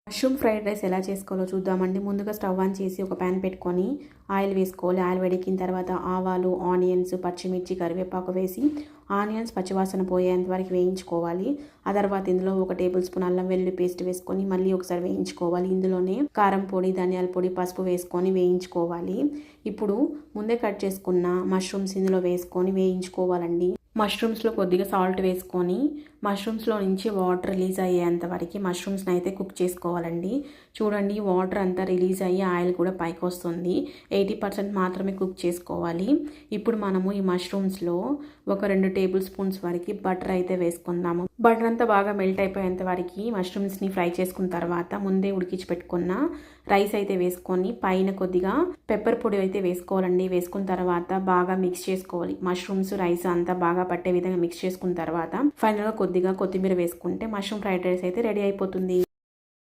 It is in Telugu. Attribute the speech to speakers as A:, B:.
A: మష్రూమ్ ఫ్రైడ్ రైస్ ఎలా చేసుకోవాలో చూద్దామండి. ముందుగా స్టవ్ ఆన్ చేసి ఒక ప్యాన్ పెట్టుకొని ఆయిల్ వేసుకోవాలి. ఆయిల్ వేడెక్కిన తర్వాత ఆవాలు, ఆనియన్స్, పచ్చిమిర్చి, కరివేపాకు వేసి ఆనియన్స్ పచ్చివాసన పోయేంత వరకు వేయించుకోవాలి. ఆ తర్వాత ఇందులో 1 టేబుల్ స్పూన్ అల్లం వెల్లుల్లి పేస్ట్ వేసుకొని మళ్ళీ ఒకసారి వేయించుకోవాలి. ఇందులోనే కారం పొడి, ధనియాల పొడి, పసుపు వేసుకొని వేయించుకోవాలి. ఇప్పుడు ముందే కట్ చేసుకున్న మష్రూమ్స్ ఇందులో వేసుకొని వేయించుకోవాలండి. మష్రూమ్స్లో కొద్దిగా సాల్ట్ వేసుకొని మష్రూమ్స్లో నుంచి వాటర్ రిలీజ్ అయ్యేంత వరకు మష్రూమ్స్ని అయితే కుక్ చేసుకోవాలండి. చూడండి, వాటర్ అంతా రిలీజ్ అయ్యి ఆయిల్ కూడా పైకి వస్తుంది. 80% మాత్రమే కుక్ చేసుకోవాలి. ఇప్పుడు మనము ఈ మష్రూమ్స్లో ఒక 2 టేబుల్ స్పూన్స్ వరకు బటర్ అయితే వేసుకుందాము. బటర్ అంతా బాగా మెల్ట్ అయిపోయేంత వరకు మష్రూమ్స్ని ఫ్రై చేసుకున్న తర్వాత ముందే ఉడికించి పెట్టుకున్న రైస్ అయితే వేసుకొని పైన కొద్దిగా పెప్పర్ పొడి అయితే వేసుకోవాలండి. వేసుకున్న తర్వాత బాగా మిక్స్ చేసుకోవాలి. మష్రూమ్స్, రైస్ అంతా బాగా పట్టే విధంగా మిక్స్ చేసుకున్న తర్వాత ఫైనల్గా కొద్దిగా కొత్తిమీర వేసుకుంటే మష్రూమ్ ఫ్రైడ్ రైస్ అయితే రెడీ అయిపోతుంది.